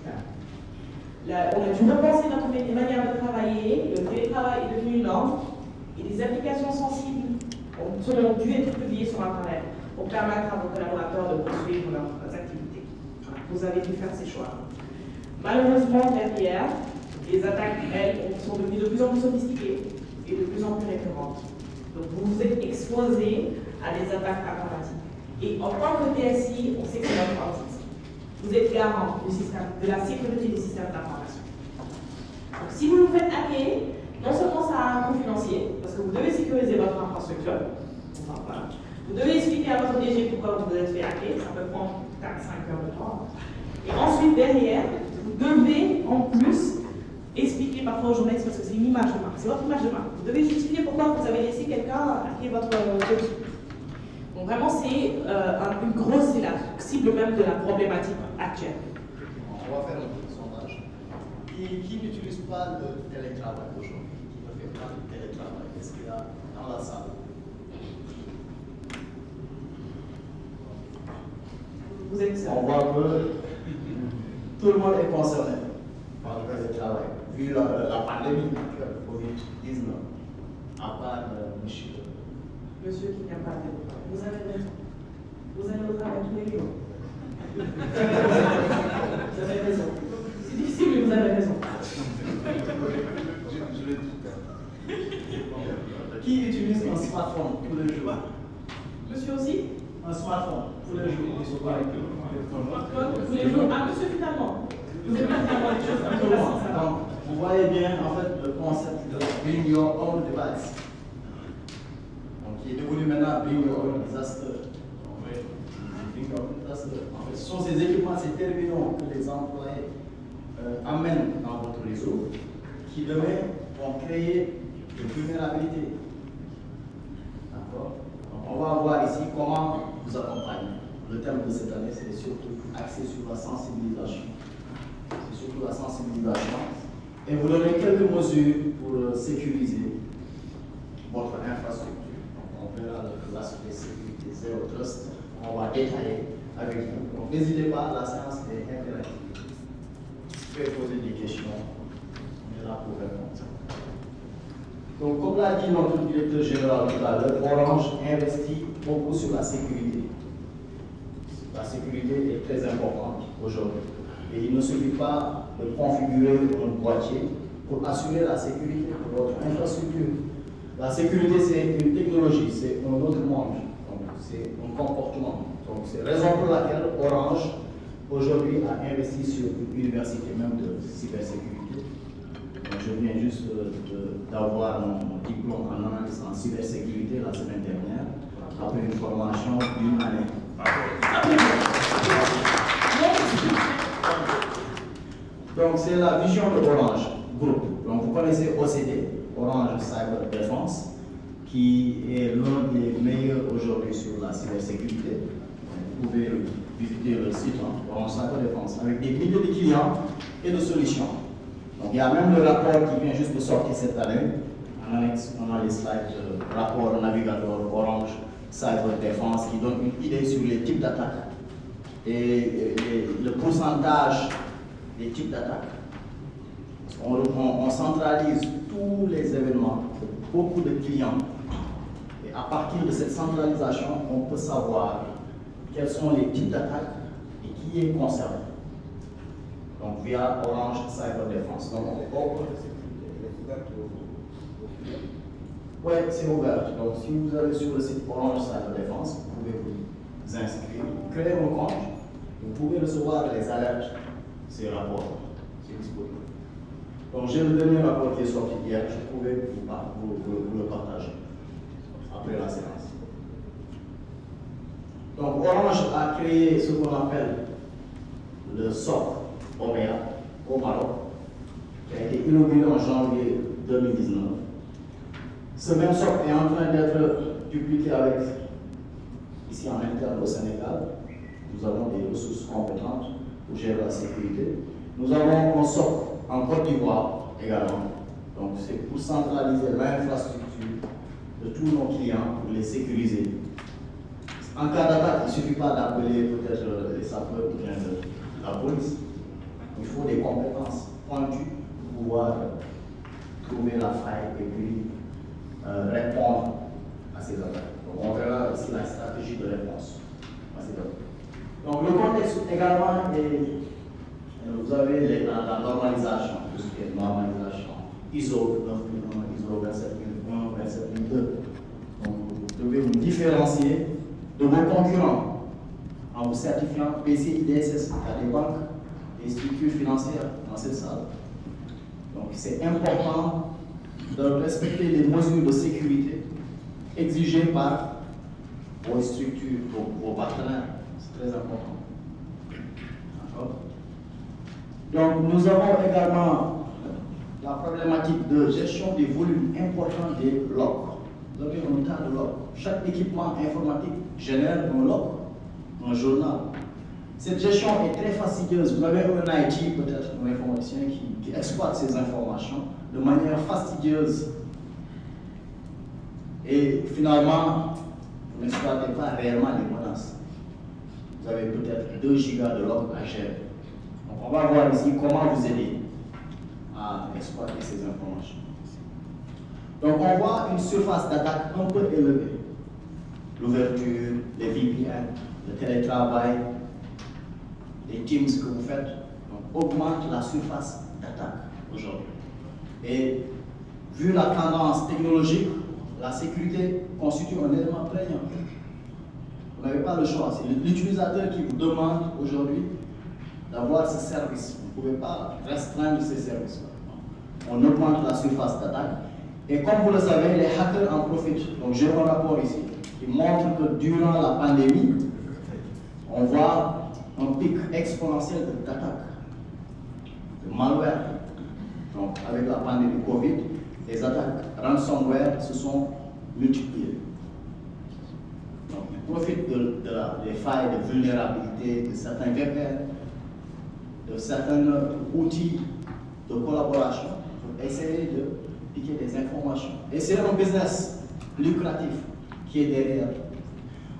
principal. On a dû repenser notre manière de travailler, le télétravail est devenu une norme, et des applications sensibles ont dû être publiées sur Internet pour permettre à vos collaborateurs de poursuivre leurs activités. Vous avez dû faire ces choix. Malheureusement, derrière, les attaques, elles, sont devenues de plus en plus sophistiquées et de plus en plus récurrentes. Donc vous vous êtes exposés à des attaques informatiques. Et en tant que TSI, on sait que c'est notre politique. Vous êtes garant du système, de la sécurité du système d'information. Donc si vous vous faites hacker, non seulement ça a un coût financier, parce que vous devez sécuriser votre infrastructure, enfin, voilà. Vous devez expliquer à votre DG pourquoi vous vous êtes fait hacker, ça peut prendre 4-5 heures de temps. Et ensuite, derrière, vous devez en plus expliquer parfois aux journalistes, parce que c'est une image de marque, c'est votre image de marque. Vous devez justifier pourquoi vous avez laissé quelqu'un hacker votre dossier. Donc vraiment, c'est une grosse, c'est la cible même de la problématique actuelle. On va faire un petit sondage. Qui n'utilise pas le télétravail aujourd'hui? Qui ne fait pas le télétravail? Est-ce qu'il y a dans la salle? Vous êtes seul. On voit que tout le monde est concerné par le télétravail, vu la pandémie actuelle, Covid-19, à part monsieur. Monsieur qui n'a pas de télétravail. Vous avez raison. Vous allez au travail tous les jours. Vous avez raison. C'est difficile, mais vous avez raison. Je le dis. Qui utilise un smartphone tous les jours? Monsieur aussi? Un smartphone tous les jours. Tous les jours. Ah, monsieur, finalement. Vous avez finalement des choses intéressantes. Donc, vous voyez bien, en fait, le concept de bring your own device. Donc, qui est devenu maintenant bring your own disaster. Bring your own disaster. En fait, ce sont ces équipements, ces terminaux que les employés amènent dans votre réseau, qui demain vont créer des vulnérabilités. D'accord? Donc, on va voir ici comment vous accompagner. Le thème de cette année, c'est surtout axé sur la sensibilisation. C'est surtout la sensibilisation. Et vous donnez quelques mesures pour sécuriser votre infrastructure. Donc, on verra l'aspect sécurité Zero Trust. On va détailler avec vous. Donc, n'hésitez pas, la séance est interactive. Vous pouvez poser des questions. On est là pour répondre. Donc, comme l'a dit notre directeur général tout à l'heure, Orange investit beaucoup sur la sécurité. La sécurité est très importante aujourd'hui. Et il ne suffit pas de configurer un boîtier pour assurer la sécurité de votre infrastructure. La sécurité, c'est une technologie, c'est un autre monde, c'est un comportement. Donc, c'est la raison pour laquelle Orange, aujourd'hui, a investi sur une université même de cybersécurité. Donc, je viens juste d'avoir mon diplôme en analyse en cybersécurité la semaine dernière, après une formation d'une année. Donc, c'est la vision de Orange Group. Donc, vous connaissez OCD, Orange Cyber Defense, qui est l'un des meilleurs aujourd'hui sur la cybersécurité. Vous pouvez visiter le site Orange Cyber Defense avec des milliers de clients et de solutions. Donc, il y a même le rapport qui vient juste de sortir cette année. En annexe, on a les slides, rapport navigateur Orange Cyber Defense qui donne une idée sur les types d'attaques et le pourcentage des types d'attaques. On centralise tous les événements de beaucoup de clients et à partir de cette centralisation, on peut savoir quels sont les types d'attaques et qui est concerné. Donc via Orange Cyber Defense. Donc, oui, c'est ouvert. Donc si vous allez sur le site Orange Cyber Defense, vous pouvez vous inscrire, créer un compte, vous pouvez recevoir les alertes, ces rapports, c'est disponible. Donc j'ai le dernier rapport qui est sorti hier, je pouvais vous le partager après la séance. Donc Orange a créé ce qu'on appelle le SOC OMEA au Maroc, qui a été inauguré en janvier 2019. Ce même SOC est en train d'être dupliqué avec, ici en interne au Sénégal. Nous avons des ressources compétentes pour gérer la sécurité. Nous avons un SOC en Côte d'Ivoire également. Donc c'est pour centraliser l'infrastructure de tous nos clients, pour les sécuriser. En cas d'attaque, il ne suffit pas d'appeler peut-être les sapeurs ou bien la police. il faut des compétences pointues pour pouvoir trouver la faille et puis répondre à ces attaques. Donc on verra ici la stratégie de réponse à ces attaques. Donc le contexte également est, vous avez la normalisation, tout ce qui est normalisation, ISO 9001, ISO 27001, 27002. Donc vous devez vous différencier de vos concurrents en vous certifiant PCI DSS. Il y a des banques, des structures financières dans cette salle. Donc c'est important de respecter les mesures de sécurité exigées par vos structures, vos partenaires. C'est très important. D'accord? Donc nous avons également la problématique de gestion des volumes importants des logs. Vous avez un tas de logs. Chaque équipement informatique génère un log, un journal. Cette gestion est très fastidieuse. Vous avez un IT, peut-être un informaticien, qui exploite ces informations de manière fastidieuse. Et finalement, vous n'exploitez pas réellement les menaces. Vous avez peut-être 2 gigas de logs à gérer. Donc on va voir ici comment vous aider à exploiter ces informations. Donc on voit une surface d'attaque un peu élevée. L'ouverture, les VPN, le télétravail, les Teams que vous faites augmentent la surface d'attaque aujourd'hui. Et vu la tendance technologique, la sécurité constitue un élément prégnant. Vous n'avez pas le choix. C'est l'utilisateur qui vous demande aujourd'hui d'avoir ce service. Vous ne pouvez pas restreindre ces services. On augmente la surface d'attaque. Et comme vous le savez, les hackers en profitent. Donc j'ai un rapport ici qui montre que durant la pandémie, on voit un pic exponentiel d'attaques, de malware. Donc avec la pandémie Covid, les attaques ransomware se sont multipliées. Donc ils profitent des failles de vulnérabilité de certains VPN, de certains outils de collaboration pour essayer de piquer des informations. Et c'est un business lucratif qui est derrière.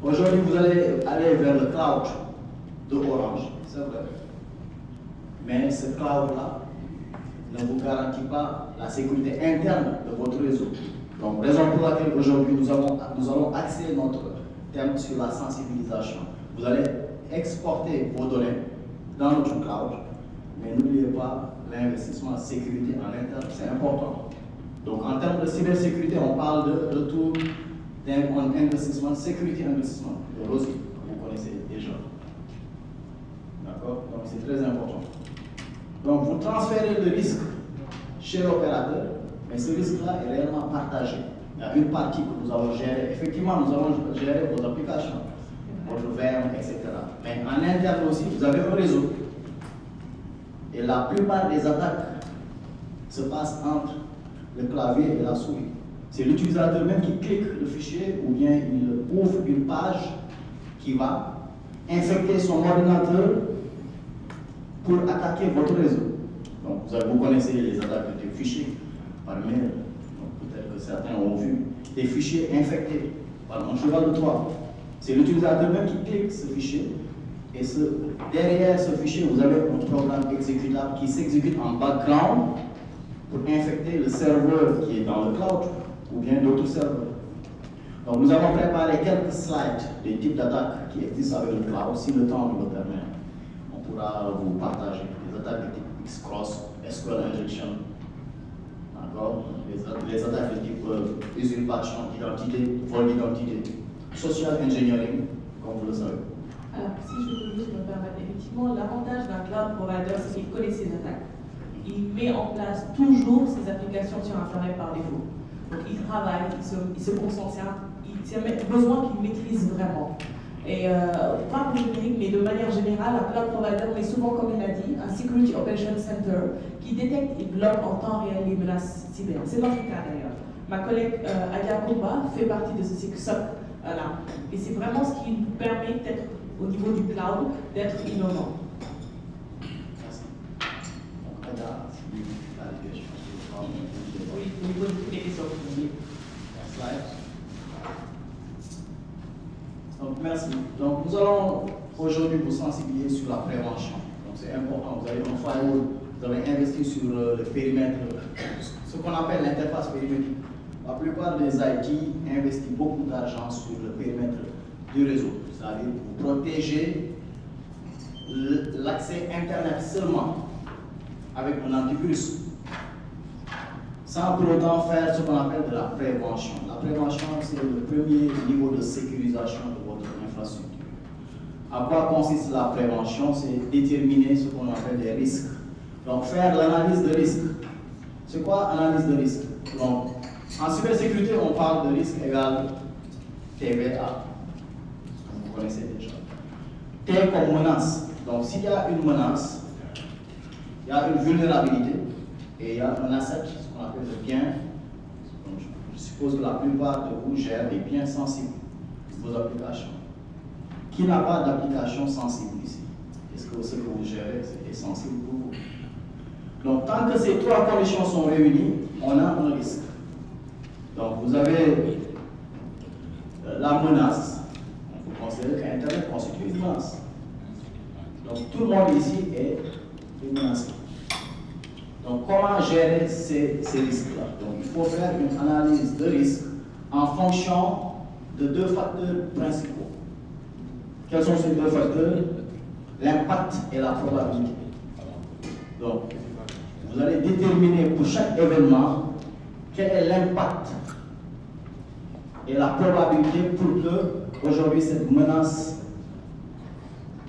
Aujourd'hui, vous allez aller vers le cloud de Orange, c'est vrai. Mais ce cloud-là ne vous garantit pas la sécurité interne de votre réseau. Donc, raison pour laquelle aujourd'hui nous allons axer notre thème sur la sensibilisation. Vous allez exporter vos données dans notre cloud, mais n'oubliez pas l'investissement en sécurité en interne, c'est important. Donc, en termes de cybersécurité, on parle de retour d'un investissement, sécurité investissement, le ROSI, vous connaissez déjà. D'accord? Donc, c'est très important. Donc, vous transférez le risque chez l'opérateur, mais ce risque-là est réellement partagé. Il y a une partie que nous avons gérée. Effectivement, nous avons géré vos applications, votre VM, etc. Mais en interne aussi, vous avez un réseau. Et la plupart des attaques se passent entre le clavier et la souris. C'est l'utilisateur même qui clique le fichier ou bien il ouvre une page qui va infecter son ordinateur pour attaquer votre réseau. Donc vous connaissez les attaques de fichiers par mail. Peut-être que certains ont vu des fichiers infectés par un cheval de Troie. C'est l'utilisateur même qui clique ce fichier. Et derrière ce fichier, vous avez un programme exécutable qui s'exécute en background pour infecter le serveur qui est dans le cloud ou bien d'autres serveurs. Donc nous avons préparé quelques slides des types d'attaques qui existent avec le cloud. Si le temps nous le permet, on pourra vous partager des attaques de type X-Cross, SQL Injection, les attaques de type usurpation d'identité, vol d'identité, social engineering, comme vous le savez. Alors, si je peux juste me permettre, effectivement, l'avantage d'un cloud provider, c'est qu'il connaît ses attaques. Il met en place toujours ses applications sur Internet par défaut. Donc, il travaille, il se concentre, il a besoin qu'il maîtrise vraiment. Et pas pour le numérique, mais de manière générale, un cloud provider met souvent, comme il l'a dit, un Security Operations Center qui détecte et bloque en temps réel les menaces cyber. C'est notre cas d'ailleurs. Ma collègue Adia Komba fait partie de ce SOC-là. Et c'est vraiment ce qui nous permet d'être, au niveau du cloud, d'être innovant. Merci. Donc, Adia, si vous avez des questions, oui, au niveau de toutes les questions. Slide. Donc, merci. Donc, nous allons aujourd'hui vous sensibiliser sur la prévention. Donc, c'est important. Vous avez un firewall, vous avez investi sur le périmètre, ce qu'on appelle l'interface périmétrique. La plupart des IT investissent beaucoup d'argent sur le périmètre du réseau. C'est-à-dire vous protégez l'accès Internet seulement avec un antivirus, sans pour autant faire ce qu'on appelle de la prévention. La prévention, c'est le premier niveau de sécurisation de votre infrastructure. À quoi consiste la prévention? C'est déterminer ce qu'on appelle des risques. Donc, faire l'analyse de risque. C'est quoi analyse de risque? Donc, en cybersécurité, on parle de risque égal TVA. Vous connaissez déjà. T comme menace. Donc, s'il y a une menace, il y a une vulnérabilité et il y a un asset, ce qu'on appelle le bien. Donc, je suppose que la plupart de vous gèrent des biens sensibles, vos applications. Qui n'a pas d'application sensible ici? Est-ce que ce que vous gérez est sensible pour vous? Donc, tant que ces trois conditions sont réunies, on a un risque. Donc, vous avez la menace. On peut considérer qu'Internet constitue une menace. Donc, tout le monde ici est menacé. Donc, comment gérer ces risques-là? Donc, il faut faire une analyse de risque en fonction de deux facteurs principaux. Quels sont ces deux facteurs? L'impact et la probabilité. Donc, vous allez déterminer pour chaque événement quel est l'impact et la probabilité pour que aujourd'hui cette menace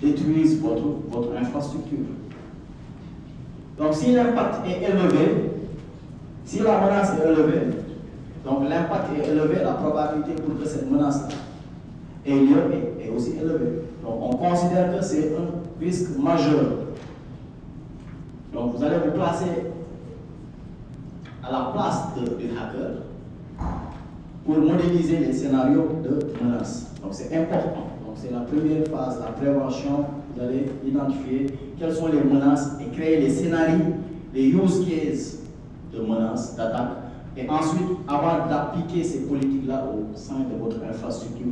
détruise votre infrastructure. Donc, si l'impact est élevé, si la menace est élevée, donc l'impact est élevé, la probabilité pour que cette menace ait lieu est aussi élevée. Donc, on considère que c'est un risque majeur. Donc, vous allez vous placer à la place du hacker pour modéliser les scénarios de menace. Donc, c'est important. Donc, c'est la première phase, la prévention. Vous allez identifier quelles sont les menaces et créer les scénarios, les use cases de menaces, d'attaque. Et ensuite, avant d'appliquer ces politiques-là au sein de votre infrastructure.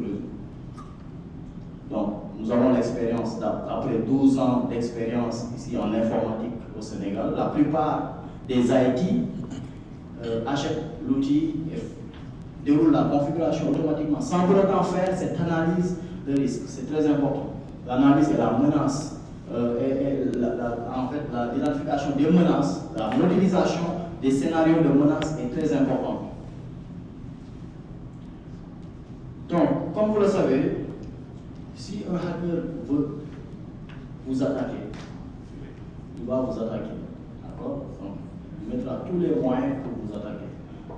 Donc, nous avons l'expérience, après 12 ans d'expérience ici en informatique au Sénégal, la plupart des IT achètent l'outil et déroulent la configuration automatiquement, sans pour autant faire cette analyse de risque. C'est très important. L'analyse et la menace, en fait, l'identification des menaces, la modélisation des scénarios de menaces est très importante. Donc, comme vous le savez, si un hacker veut vous attaquer, il va vous attaquer. D'accord? Donc, il mettra tous les moyens pour vous attaquer.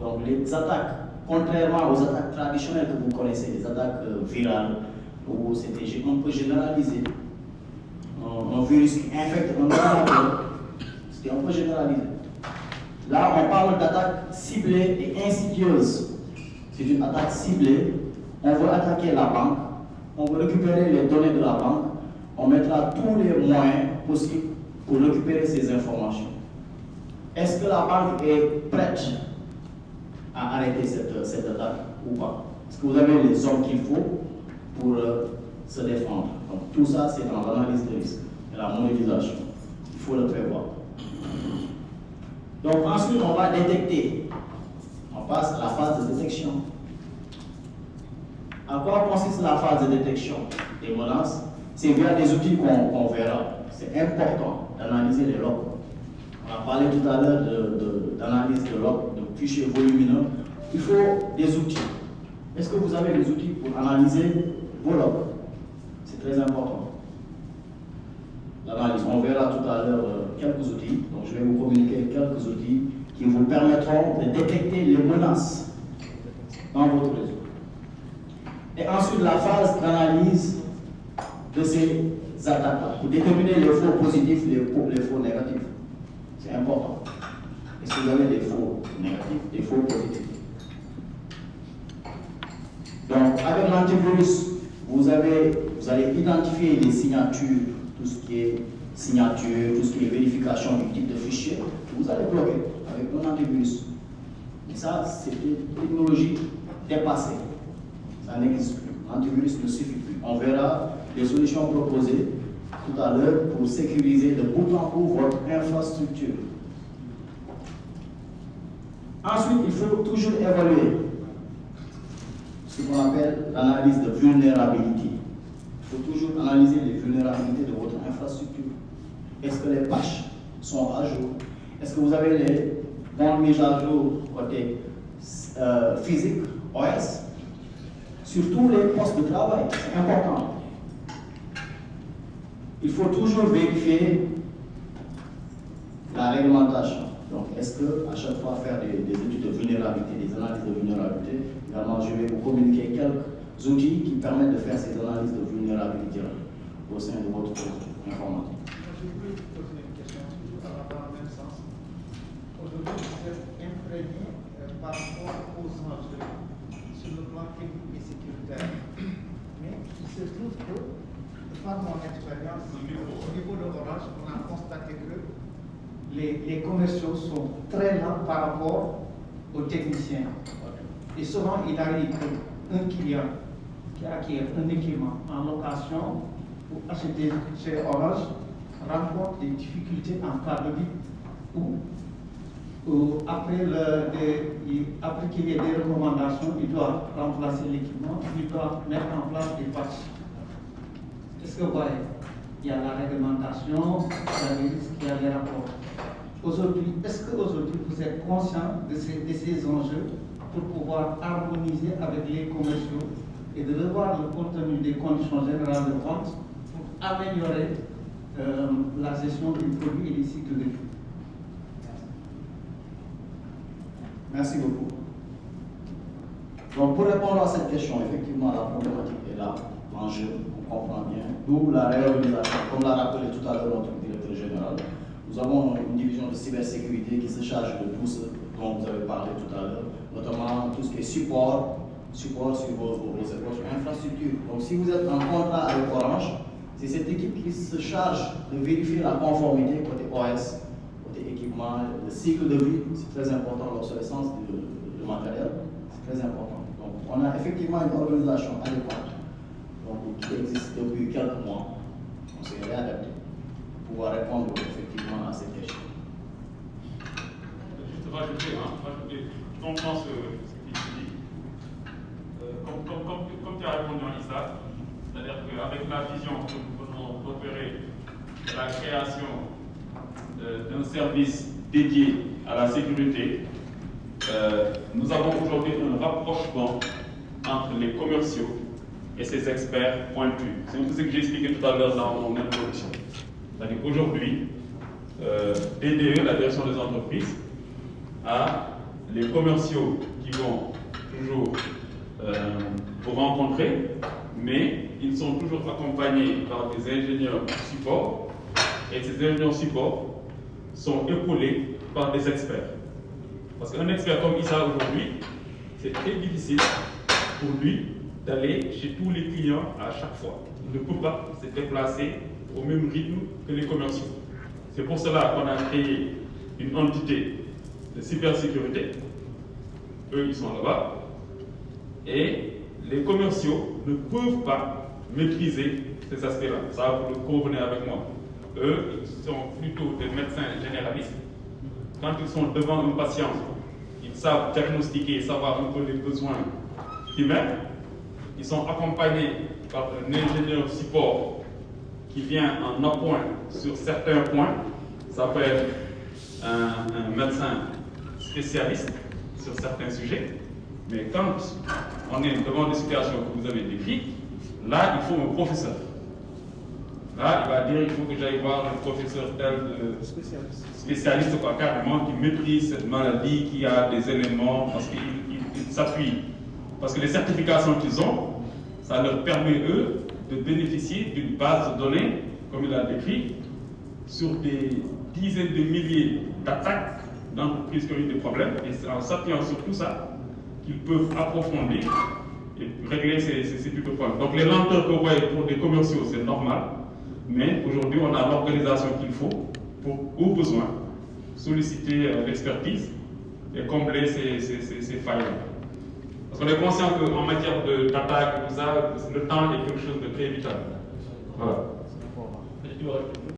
Donc, les attaques, contrairement aux attaques traditionnelles que vous connaissez, les attaques virales, où c'était un peu généralisé, un virus qui infecte un ordinateur, c'était un peu généralisé. Là, on parle d'attaques ciblées et insidieuses. C'est une attaque ciblée. On veut attaquer la banque. On veut récupérer les données de la banque, on mettra tous les moyens possibles pour récupérer ces informations. Est-ce que la banque est prête à arrêter cette attaque ou pas? Est-ce que vous avez les hommes qu'il faut pour se défendre? Donc, tout ça, c'est dans l'analyse de risque et la modélisation. Il faut le prévoir. Donc, ensuite, on va détecter. On passe à la phase de détection. À quoi consiste la phase de détection des menaces? C'est via des outils qu'on verra. C'est important d'analyser les logs. On a parlé tout à l'heure d'analyse de logs, de fichiers volumineux. Il faut des outils. Est-ce que vous avez des outils pour analyser vos logs? C'est très important. L'analyse, on verra tout à l'heure quelques outils. Donc je vais vous communiquer quelques outils qui vous permettront de détecter les menaces dans votre réseau. Et ensuite, la phase d'analyse de ces attaques pour déterminer les faux positifs, les faux négatifs. C'est important. Est-ce que vous avez des faux négatifs, des faux positifs? Donc, avec l'antivirus, vous allez identifier les signatures, tout ce qui est signature, tout ce qui est vérification du type de fichier. Vous allez bloquer avec un antivirus. Et ça, c'est une technologie dépassée. Ça n'existe plus. L'antivirus ne suffit plus. On verra les solutions proposées tout à l'heure pour sécuriser de bout en bout votre infrastructure. Ensuite, il faut toujours évaluer ce qu'on appelle l'analyse de vulnérabilité. Il faut toujours analyser les vulnérabilités de votre infrastructure. Est-ce que les patchs sont à jour? Est-ce que vous avez les bonnes mises à jour côté physique, OS? Sur tous les postes de travail, c'est important. Il faut toujours vérifier la réglementation. Donc, est-ce qu'à chaque fois faire des études de vulnérabilité, des analyses de vulnérabilité, également je vais vous communiquer quelques outils qui permettent de faire ces analyses de vulnérabilité au sein de votre informatique. Je peux vous poser une question toujours dans le même sens. Aujourd'hui, vous êtes imprégné par rapport aux enjeux sur le plan technique et sécuritaire. Mais il se trouve que, par mon expérience, au niveau de Orange, on a constaté que les commerciaux sont très lents par rapport aux techniciens. Et souvent, il arrive qu'un client qui acquiert un équipement en location ou acheter chez Orange rencontre des difficultés en cas de vie ou après qu'il y ait des recommandations, il doit remplacer l'équipement, il doit mettre en place des patchs. Est-ce que vous voyez? Il y a la réglementation, il y a les risques, il y a les rapports. Aujourd'hui, est-ce qu'aujourd'hui vous êtes conscient de ces enjeux pour pouvoir harmoniser avec les commerciaux et de revoir le contenu des conditions générales de vente pour améliorer la gestion du produit et des cycles de vie? Merci beaucoup. Donc, pour répondre à cette question, effectivement, la problématique est là, l'enjeu, on comprend bien, d'où la réorganisation. Comme l'a rappelé tout à l'heure notre directeur général, nous avons une division de cybersécurité qui se charge de tout ce dont vous avez parlé tout à l'heure, notamment tout ce qui est support sur vos infrastructures. Donc, si vous êtes en contrat avec Orange, c'est cette équipe qui se charge de vérifier la conformité côté OS, côté équipement, le cycle de vie, c'est très important, l'obsolescence du matériel, c'est très important. Donc, on a effectivement une organisation adéquate, donc, qui existe depuis quelques mois. On s'est réadapté pour pouvoir répondre effectivement à cette question. Juste rajouter, je comprends ce qu'il dit. Comme tu as répondu en Issa, c'est-à-dire qu'avec la vision que nous venons d'opérer de la création d'un service dédié à la sécurité, nous avons aujourd'hui un rapprochement entre les commerciaux et ces experts pointus. C'est un peu ce que j'ai expliqué tout à l'heure dans mon introduction. C'est-à-dire qu'aujourd'hui, DDE, la direction des entreprises, a les commerciaux qui vont toujours vous rencontrer, mais ils sont toujours accompagnés par des ingénieurs support, et ces ingénieurs support sont épaulés par des experts. Parce qu'un expert comme Issa aujourd'hui, c'est très difficile pour lui d'aller chez tous les clients à chaque fois. Il ne peut pas se déplacer au même rythme que les commerciaux. C'est pour cela qu'on a créé une entité de cybersécurité. Eux, ils sont là-bas. Et les commerciaux ne peuvent pas maîtriser ces aspects-là. Ça, vous le convenez avec moi. Eux, ils sont plutôt des médecins généralistes. Quand ils sont devant un patient, ils savent diagnostiquer, savoir un peu les besoins humains. Ils sont accompagnés par un ingénieur support qui vient en appoint sur certains points. Ça peut être un médecin spécialiste sur certains sujets. Mais quand on est devant des situations que vous avez décrites, là, il faut un professeur. Là, il va dire il faut que j'aille voir un professeur tel spécialiste quoi, carrément, qui maîtrise cette maladie, qui a des éléments, parce qu'il s'appuie. Parce que les certifications qu'ils ont, ça leur permet, eux, de bénéficier d'une base de données, comme il a décrit, sur des dizaines de milliers d'attaques d'entreprises qui ont eu des problèmes, et c'est en s'appuyant sur tout ça qu'ils peuvent approfondir et régler ces types de problèmes. Donc les lenteurs que vous voyez pour des commerciaux, c'est normal, mais aujourd'hui on a l'organisation qu'il faut pour, au besoin, solliciter l'expertise et combler ces failles-là. Parce qu'on est conscient qu'en matière d'attaque, tout ça, le temps est quelque chose de très vital. Voilà. tu aurais pu